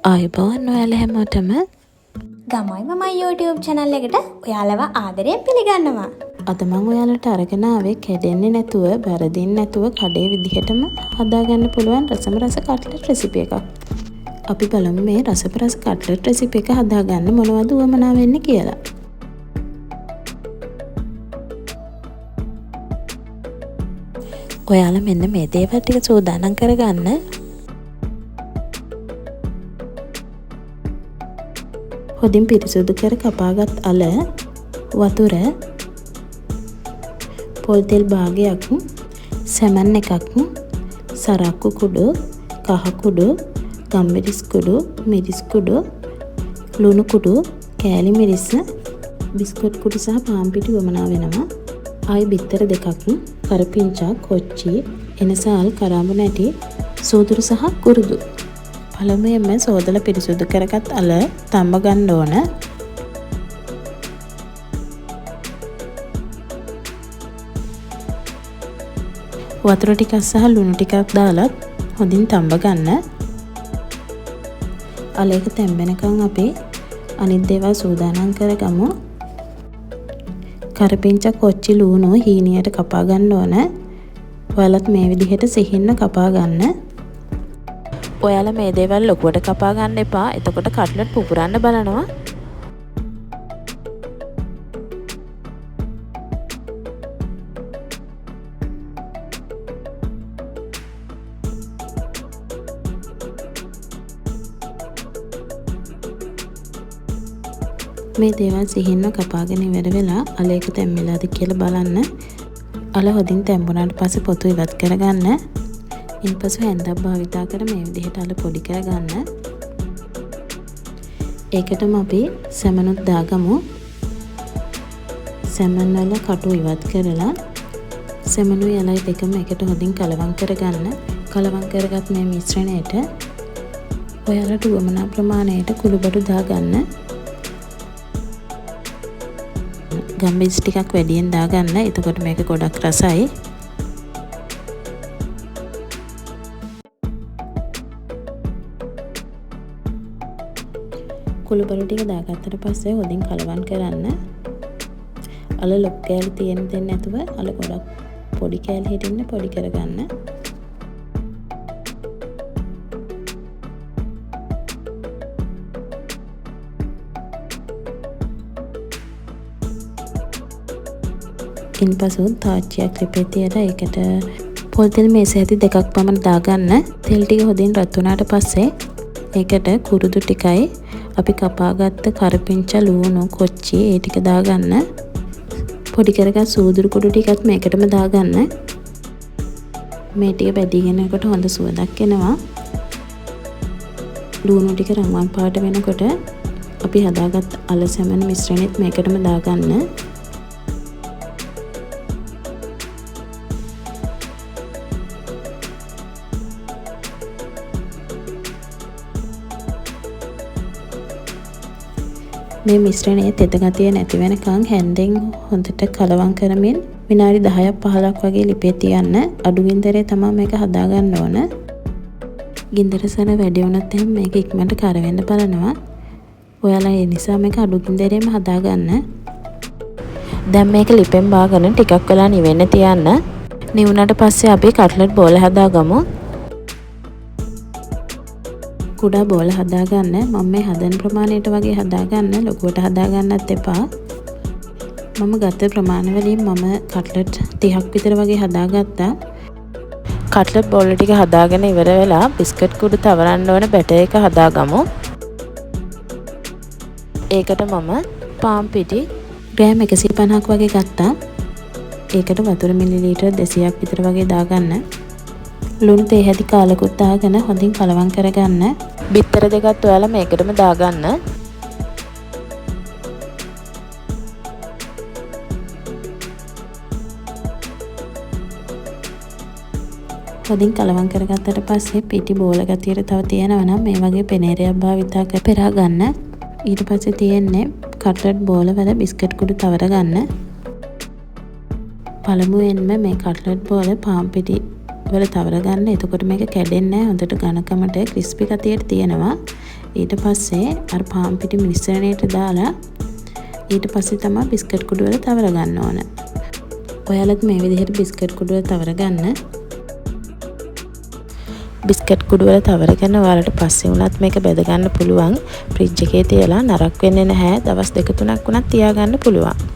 ආයුබෝවන් ඔයාලා හැමෝටම ගමයි මම YouTube channel එකට ඔයාලව ආදරයෙන් පිළිගන්නවා. අද මම ඔයාලට අරගෙන ආවේ කැඩෙන්නේ නැතුව, බැරදින්නේ නැතුව කඩේ විදිහටම හදාගන්න පුළුවන් රසම රස කට්ලට් රෙසිපි එකක්. අපි බලමු මේ රසම රස කට්ලට් රෙසිපි එක හදාගන්න මොනවද උවමනා වෙන්නේ කියලා. ඔයාලා මෙන්න මේ දේවල් ටික සූදානම් කරගන්න. හොඳින් පිරිසිදු කර කපාගත් අල, වතුර, පොල් තෙල් භාගයක්, සැමන් එකක්, සරක්කු කුඩු, කහ කුඩු, ගම්මිරිස් කුඩු, මිරිස් කුඩු, ලුණු කුඩු, කෑලි මිරිස්, බිස්කොට් කුඩු සහ පාන් පිටි වමනා වෙනවා. ආයි බිත්තර දෙකක්, කරපිංචා, කොච්චි, එනසාල්, කරාඹු නැටි, සූදුරු සහ කුරුදු. පළමුවෙන්ම සෝදලා පිරිසිදු කරගත් අල තම්බ ගන්න ඕන. වතුර ටිකක් සහ ලුණු ටිකක් දාලා හොඳින් තම්බ ගන්න. අලයක තැම්බෙනකන් අපි අනිත් දේවල් සූදානම් කරගමු. කරපිංචා, කොච්චි, ලුණු හීනියට කපා ගන්න ඕන. ඔයාලත් මේ විදිහට සිහින්න කපා ගන්න. ඔයාලා මේ දේවල් ලොකුවට කපා ගන්න එපා. එතකොට කට්ලට් පුපුරන්න බලනවා. මේ දේවල් සිහින්න කපාගෙන ඉවර වෙලා අලයක තැම්බෙලාද කියලා බලන්න. අල හොඳින් තැම්බුණාට පස්සේ පොතු ඉවත් කරගන්න. ඉන්පසු හැන්දක් භාවිතා කර මේ විදිහට අල පොඩි කරගන්න. ඒකටම අපි සැමනුත් දාගමු. සැමන් වල කටු ඉවත් කරලා සැමනුයි අලයි දෙකම එකට හොඳින් කලවම් කරගන්න. කලවම් කරගත් මේ මිශ්‍රණයට ඔයාලට උවමනා ප්‍රමාණයට කුළුබඩු දාගන්න. ගම්මිරිස් ටිකක් වැඩියෙන් දාගන්න. එතකොට මේක ගොඩක් රසයි. කුළුබඩු ටික දාගත්තට පස්සේ හොඳින් කලවම් කරන්න. අල ලොකු කෑලි තියෙන දෙන්නේ නැතුව අල ගොඩක් පොඩි කෑලි හිටින්න පොඩි කරගන්න. ඉන්පසු තාච්චියක් ලිපේ තියලා ඒකට පොල් තෙල් මේස ඇති දෙකක් පමණ දාගන්න. තෙල් ටික හොඳින් රත් වුණාට පස්සේ ඒකට කුරුදු ටිකයි අපි කපාගත්ත කරපිංචා, ලුණු, කොච්චි ඒ ටික දාගන්න. පොඩි කරගත් සූදුරු කුඩු ටිකත් මේකටම දාගන්න. මේ ටික බැදීගෙන යනකොට හොඳ සුවඳක් එනවා. ලුණු ටික රන්වන් පාට වෙනකොට අපි හදාගත් අල සැමන් මිශ්‍රණෙත් මේකටම දාගන්න. මේ මිශ්‍රණයේ තෙත ගතිය නැති වෙනකන් හැන්දෙන් හොඳට කලවම් කරමින් විනාඩි 10ක් 15ක් වගේ ලිපේ තියන්න. අඩු ගින්දරේ තමයි මේක හදාගන්න ඕන. ගින්දර සර වැඩි වුණත් එහෙනම් මේක ඉක්මනට කර වෙන්න බලනවා. ඔයාලා ඒ නිසා මේක අඩු ගින්දරේම හදාගන්න. දැන් මේක ලිපෙන් බාගෙන ටිකක් වෙලා නිවෙන්න තියන්න. නිවුණාට පස්සේ අපි කට්ලට් බෝල හදාගමු. කුඩා බෝල හදාගන්න. මම මේ හදන ප්‍රමාණයට වගේ හදාගන්න. ලොකුවට හදාගන්නත් එපා. මම ගත්ත ප්‍රමාණ වලින් මම කට්ලට් 30ක් විතර වගේ හදාගත්තා. කට්ලට් බෝල ටික හදාගෙන ඉවර වෙලා බිස්කට් කුඩු තවරන්න ඕන බැටර් එක හදාගමු. ඒකට මම පාන් පිටි ග්‍රෑම් 150ක් වගේ ගත්තා. ඒකට වතුර මිලිලීටර් 200ක් විතර වගේ දාගන්න. ලුණු තේ හැදි කාලකුත් දාගෙන හොඳින් කලවම් කරගන්න. බිත්තර දෙකත් ඔයාලා මේකටම දාගන්න. හොඳින් කලවම් කරගත්තට පස්සේ පිටි බෝල ගතියට තව තියෙනවා නම් මේ වගේ පෙනේරයක් භාවිතා කර පෙරා ගන්න. ඊට පස්සේ තියෙන්නේ කට්ලට් බෝල වල බිස්කට් කුඩු තවර ගන්න. පළමුවෙන්ම මේ කට්ලට් බෝල පාන් පිටි වල තවර ගන්න. එතකොට මේක කැඩෙන්නේ නැහැ. හොඳට ඝනකමට ක්‍රිස්පි ගතියට තියෙනවා. ඊට පස්සේ අර පාන් පිටි මිශ්‍රණයට දාලා ඊට පස්සේ තමයි බිස්කට් කුඩු වල තවර ගන්න ඕන. ඔයාලත් මේ විදිහට බිස්කට් කුඩු වල තවර ගන්න. බිස්කට් කුඩු වල තවරගෙන ඔයාලට පස්සේ වුණත් මේක බෙද ගන්න පුළුවන්. ෆ්‍රිජ් එකේ තියලා නරක් වෙන්නේ නැහැ. දවස් 2-3ක් වුණත් තියා ගන්න පුළුවන්.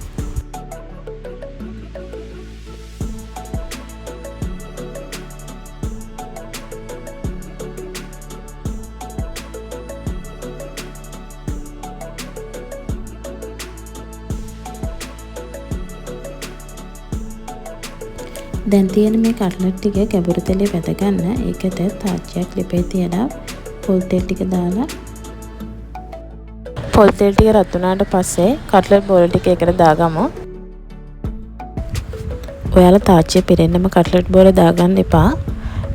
දැන් තියෙන මේ කට්ලට් ටික ගැඹුරු තෙලේ වැද ගන්න. ඒකට තාච්චියක් ලිපේ තියලා පොල් තෙල් ටික දාලා පොල් තෙල් ටික රත් වුණාට පස්සේ කට්ලට් බෝල ටික එකට දාගමු. ඔයාලා තාච්චිය පිරෙන්නම කට්ලට් බෝල දාගන්න එපා.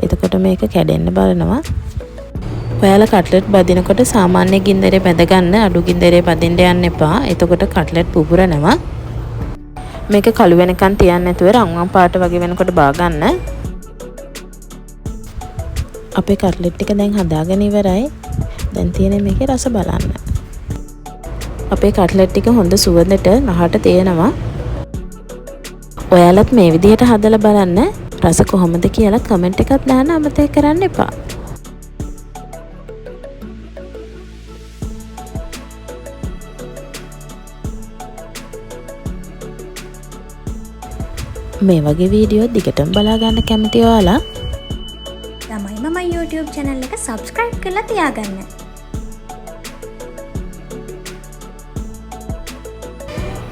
එතකොට මේක කැඩෙන්න බලනවා. ඔයාලා කට්ලට් බදිනකොට සාමාන්‍ය ගින්දරේ බැද ගන්න. අඩු ගින්දරේ බදින්න යන්න එපා. එතකොට කට්ලට් පුපුරනවා. මේක කළු වෙනකන් තියන්න නැතුව රන්වන් පාට වගේ වෙනකොට බා ගන්න. අපේ කට්ලට් ටික දැන් හදාගෙන ඉවරයි. දැන් තියෙන්නේ මේකේ රස බලන්න. අපේ කට්ලට් ටික හොඳ සුවඳට නහට තියෙනවා. ඔයාලත් මේ විදිහට හදලා බලන්න. රස කොහොමද කියලා කමෙන්ට් එකක් දාන්න අමතක කරන්න එපා. මේ වගේ වීඩියෝ දිගටම බලා ගන්න කැමති ඔයාලා ළමයි මම YouTube channel එක subscribe කරලා තියාගන්න.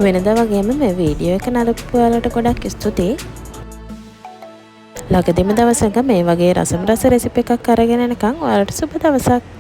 වෙනදා වගේම මේ වීඩියෝ එක නරඹපු ඔයාලට ගොඩක් ස්තුතියි. ළඟදීම දවසක මේ වගේ රසම රස රෙසිපි එකක් අරගෙන එනකන් ඔයාලට සුබ දවසක්.